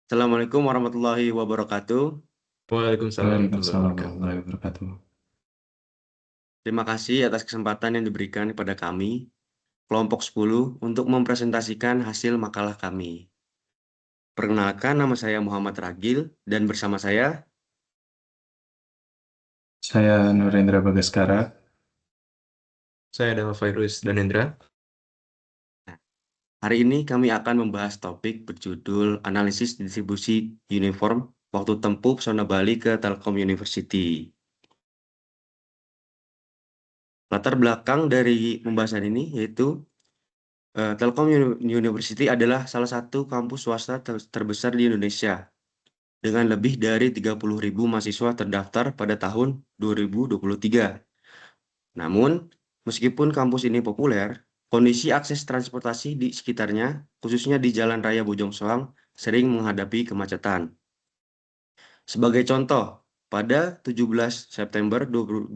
Assalamualaikum warahmatullahi wabarakatuh. Waalaikumsalam warahmatullahi Waalaikumsalam wabarakatuh. warahmatullahi wabarakatuh. Terima kasih atas kesempatan yang diberikan kepada kami, kelompok 10, untuk mempresentasikan hasil makalah kami. Perkenalkan, nama saya Muhammad Ragil, dan bersama saya, Saya Nurendra Bagaskara. Saya adalah Fairuz Danendra. hari ini kami akan membahas topik berjudul Analisis Distribusi Uniform Waktu Tempuh Pesona Bali ke Telkom University. Latar belakang dari pembahasan ini yaitu Telkom University adalah salah satu kampus swasta terbesar di Indonesia dengan lebih dari 30.000 mahasiswa terdaftar pada tahun 2023. Namun, meskipun kampus ini populer, kondisi akses transportasi di sekitarnya, khususnya di Jalan Raya Bojong Soang, sering menghadapi kemacetan. Sebagai contoh, pada 17 September 2024,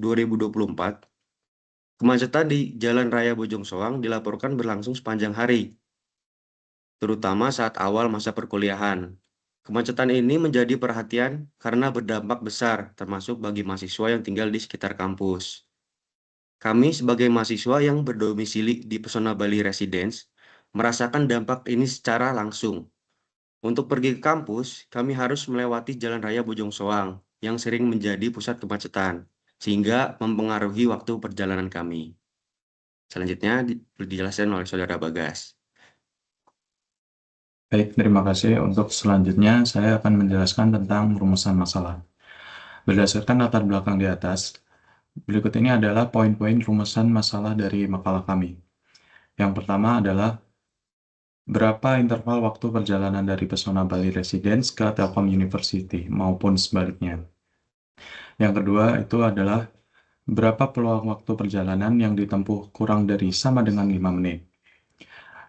kemacetan di Jalan Raya Bojong Soang dilaporkan berlangsung sepanjang hari, terutama saat awal masa perkuliahan. Kemacetan ini menjadi perhatian karena berdampak besar, termasuk bagi mahasiswa yang tinggal di sekitar kampus. Kami sebagai mahasiswa yang berdomisili di Pesona Bali Residence, merasakan dampak ini secara langsung. Untuk pergi ke kampus, kami harus melewati Jalan Raya Bojong Soang, yang sering menjadi pusat kemacetan, sehingga mempengaruhi waktu perjalanan kami. Selanjutnya dijelaskan oleh Saudara Bagas. Baik, terima kasih. Untuk selanjutnya, saya akan menjelaskan tentang rumusan masalah. Berdasarkan latar belakang di atas, berikut ini adalah poin-poin rumusan masalah dari makalah kami. Yang pertama adalah berapa interval waktu perjalanan dari Pesona Bali Residence ke Telkom University maupun sebaliknya. Yang kedua itu adalah berapa peluang waktu perjalanan yang ditempuh kurang dari sama dengan 5 menit.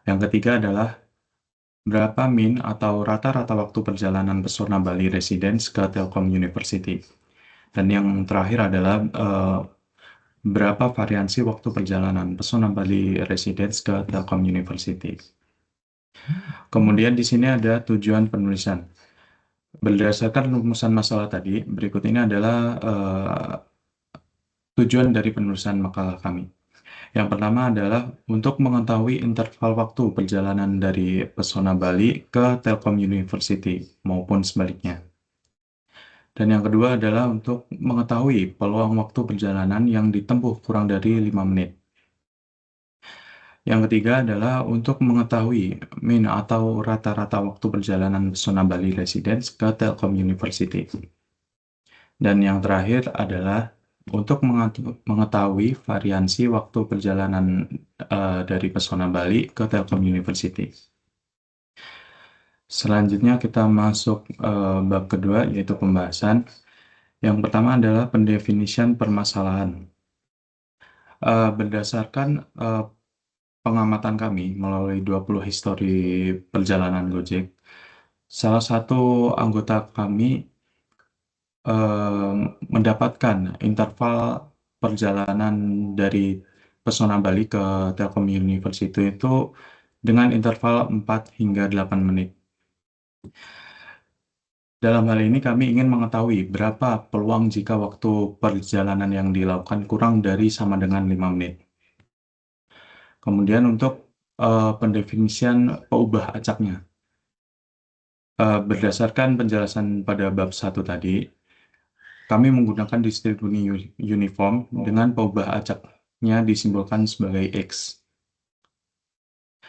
Yang ketiga adalah berapa min atau rata-rata waktu perjalanan Pesona Bali Residence ke Telkom University. Dan yang terakhir adalah berapa variansi waktu perjalanan Pesona Bali Residence ke Telkom University. Kemudian di sini ada tujuan penulisan. Berdasarkan rumusan masalah tadi, berikut ini adalah tujuan dari penulisan makalah kami. Yang pertama adalah untuk mengetahui interval waktu perjalanan dari Pesona Bali ke Telkom University maupun sebaliknya. Dan yang kedua adalah untuk mengetahui peluang waktu perjalanan yang ditempuh kurang dari 5 menit. Yang ketiga adalah untuk mengetahui min atau rata-rata waktu perjalanan Pesona Bali Residence ke Telkom University. Dan yang terakhir adalah untuk mengetahui variansi waktu perjalanan dari Pesona Bali ke Telkom University. Selanjutnya kita masuk bab kedua, yaitu pembahasan. Yang pertama adalah pendefinisian permasalahan. Berdasarkan pengamatan kami melalui 20 histori perjalanan Gojek, salah satu anggota kami mendapatkan interval perjalanan dari Pesona Bali ke Telkom University itu dengan interval 4 hingga 8 menit. Dalam hal ini kami ingin mengetahui berapa peluang jika waktu perjalanan yang dilakukan kurang dari sama dengan 5 menit. Kemudian untuk pendefinisian peubah acaknya. Berdasarkan penjelasan pada bab 1 tadi, kami menggunakan distribusi uniform dengan peubah acaknya disimbolkan sebagai X.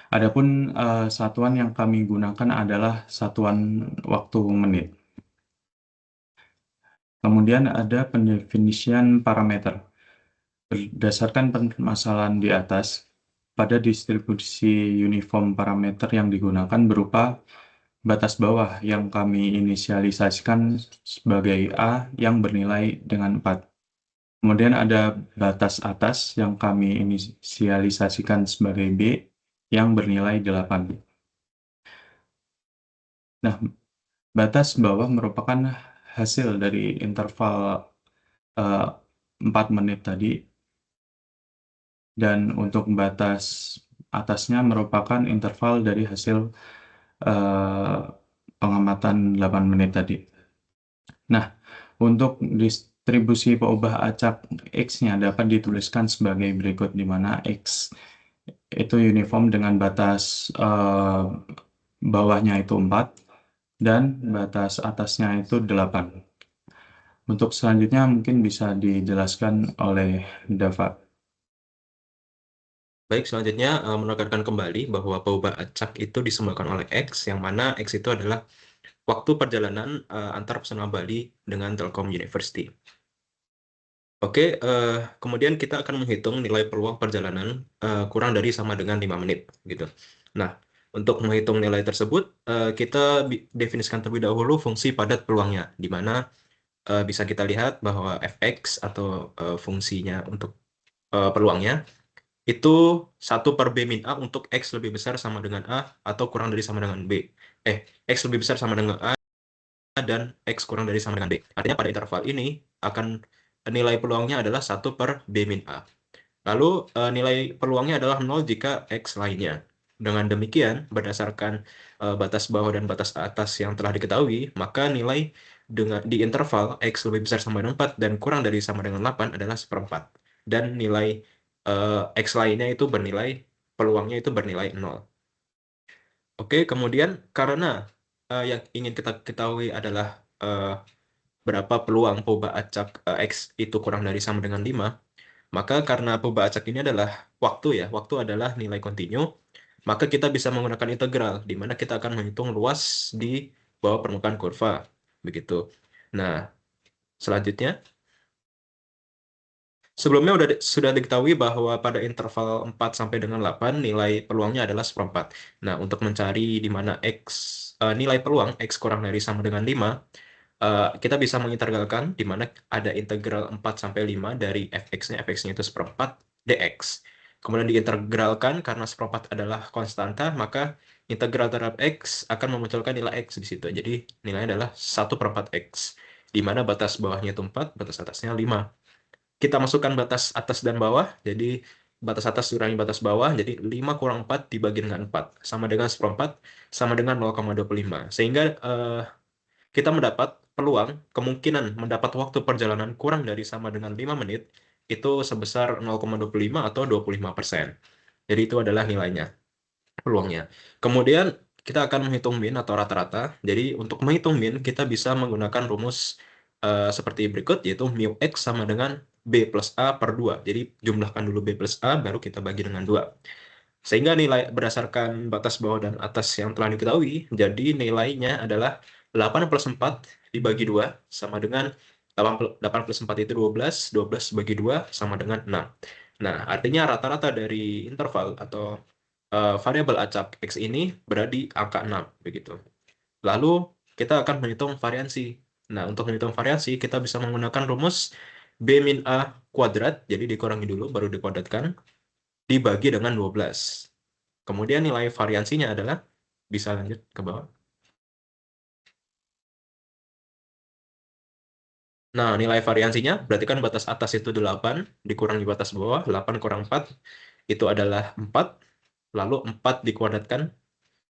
Adapun satuan yang kami gunakan adalah satuan waktu menit. Kemudian ada pendefinisian parameter. Berdasarkan permasalahan di atas, pada distribusi uniform parameter yang digunakan berupa batas bawah yang kami inisialisasikan sebagai A yang bernilai dengan 4. Kemudian ada batas atas yang kami inisialisasikan sebagai B yang bernilai 8. Nah, batas bawah merupakan hasil dari interval 4 menit tadi, dan untuk batas atasnya merupakan interval dari hasil pengamatan pengamatan 8 menit tadi. Nah, untuk distribusi peubah acak X-nya dapat dituliskan sebagai berikut, di mana X itu uniform dengan batas bawahnya itu 4 dan batas atasnya itu 8. Untuk selanjutnya mungkin bisa dijelaskan oleh Dava. Baik, selanjutnya menekankan kembali bahwa peubah acak itu disebabkan oleh X, yang mana X itu adalah waktu perjalanan antar pesona Bali dengan Telkom University. Oke, kemudian kita akan menghitung nilai peluang perjalanan kurang dari sama dengan 5 menit, gitu. Nah, untuk menghitung nilai tersebut, kita definisikan terlebih dahulu fungsi padat peluangnya, di mana bisa kita lihat bahwa fx atau fungsinya untuk peluangnya itu 1 per B min A untuk X lebih besar sama dengan A atau kurang dari sama dengan B. X lebih besar sama dengan A dan X kurang dari sama dengan B. Artinya pada interval ini akan nilai peluangnya adalah 1 per B min A. Lalu nilai peluangnya adalah 0 jika X lainnya. Dengan demikian, berdasarkan batas bawah dan batas atas yang telah diketahui, maka nilai di interval X lebih besar sama dengan 4 dan kurang dari sama dengan 8 adalah 1/4. Dan nilai X lainnya itu peluangnya itu bernilai 0. Oke, kemudian karena yang ingin kita ketahui adalah berapa peluang peubah acak X itu kurang dari sama dengan 5, maka karena peubah acak ini adalah waktu adalah nilai kontinu, maka kita bisa menggunakan integral, di mana kita akan menghitung luas di bawah permukaan kurva. Begitu. Nah, selanjutnya, sebelumnya sudah diketahui bahwa pada interval 4 sampai dengan 8 nilai peluangnya adalah 1/4. Nah, untuk mencari di mana nilai peluang X kurang dari sama dengan 5, kita bisa mengintegralkan di mana ada integral 4 sampai 5 dari fx-nya itu 1/4 dx. Kemudian diintegralkan karena 1/4 adalah konstanta, maka integral terhadap x akan memunculkan nilai x di situ. Jadi nilainya adalah 1/4 x, di mana batas bawahnya itu 4, batas atasnya 5. Kita masukkan batas atas dan bawah, jadi batas atas dikurangi batas bawah, jadi 5 kurang 4 dibagi dengan 4, sama dengan 1/4, sama dengan 0,25. Sehingga kita mendapat kemungkinan mendapat waktu perjalanan kurang dari sama dengan 5 menit, itu sebesar 0,25 atau 25%. Jadi itu adalah nilainya, peluangnya. Kemudian kita akan menghitung min atau rata-rata. Jadi untuk menghitung min, kita bisa menggunakan rumus seperti berikut, yaitu mu x sama dengan B plus A per 2. Jadi jumlahkan dulu B plus A, baru kita bagi dengan 2. Sehingga nilai berdasarkan batas bawah dan atas yang telah diketahui, jadi nilainya adalah 8 plus 4 dibagi 2 sama dengan 8 plus 4 itu 12, 12 bagi 2 sama dengan 6. Nah, artinya rata-rata dari interval atau variabel acak X ini berada di angka 6, begitu. Lalu kita akan menghitung variansi. Nah, untuk menghitung variansi, kita bisa menggunakan rumus B min A kuadrat, jadi dikurangi dulu, baru dikuadratkan, dibagi dengan 12. Kemudian nilai variansinya adalah, bisa lanjut ke bawah. Nah, nilai variansinya berarti kan batas atas itu 8, dikurangi batas bawah, 8 kurang 4, itu adalah 4, lalu 4 dikuadratkan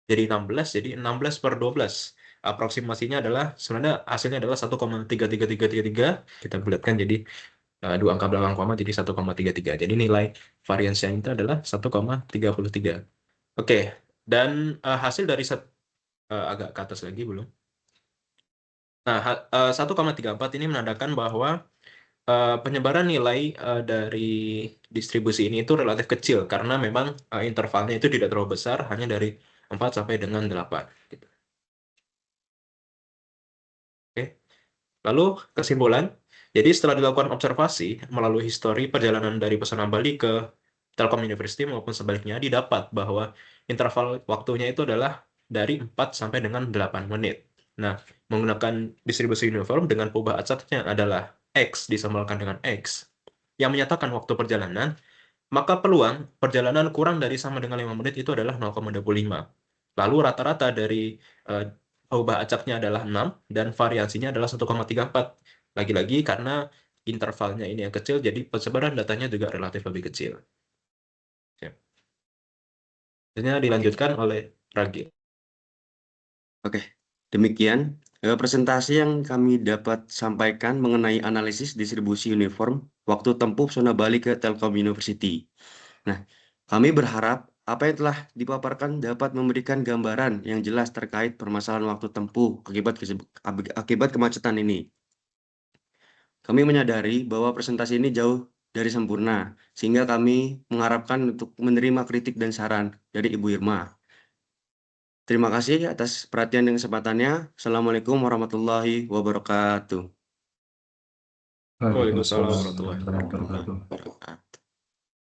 jadi 16, jadi 16 per 12. Aproksimasinya adalah, sebenarnya hasilnya adalah 1,33333, kita bulatkan jadi 2 angka belakang koma, jadi 1,33. Jadi nilai variansinya itu adalah 1,33. Oke, dan hasil dari agak ke atas lagi belum. Nah, 1,34 ini menandakan bahwa penyebaran nilai dari distribusi ini itu relatif kecil, karena memang intervalnya itu tidak terlalu besar, hanya dari 4 sampai dengan 8. Gitu. Oke. Lalu kesimpulan, jadi setelah dilakukan observasi melalui histori perjalanan dari pesona Bali ke Telkom University maupun sebaliknya, didapat bahwa interval waktunya itu adalah dari 4 sampai dengan 8 menit. Nah, menggunakan distribusi uniform dengan peubah acaknya adalah X disampaikan dengan X yang menyatakan waktu perjalanan, maka peluang perjalanan kurang dari sama dengan 5 menit itu adalah 0,25. Lalu rata-rata dari peubah acaknya adalah 6 dan variansinya adalah 1,34. Lagi-lagi karena intervalnya ini yang kecil, jadi persebaran datanya juga relatif lebih kecil. Selanjutnya dilanjutkan oleh Ragil. Oke. Demikian presentasi yang kami dapat sampaikan mengenai analisis distribusi uniform waktu tempuh zona Bali ke Telkom University. Nah, kami berharap apa yang telah dipaparkan dapat memberikan gambaran yang jelas terkait permasalahan waktu tempuh akibat kemacetan ini. Kami menyadari bahwa presentasi ini jauh dari sempurna, sehingga kami mengharapkan untuk menerima kritik dan saran dari Ibu Irma. Terima kasih atas perhatian dan kesempatannya. Assalamualaikum warahmatullahi wabarakatuh. Waalaikumsalam warahmatullahi wabarakatuh. wabarakatuh.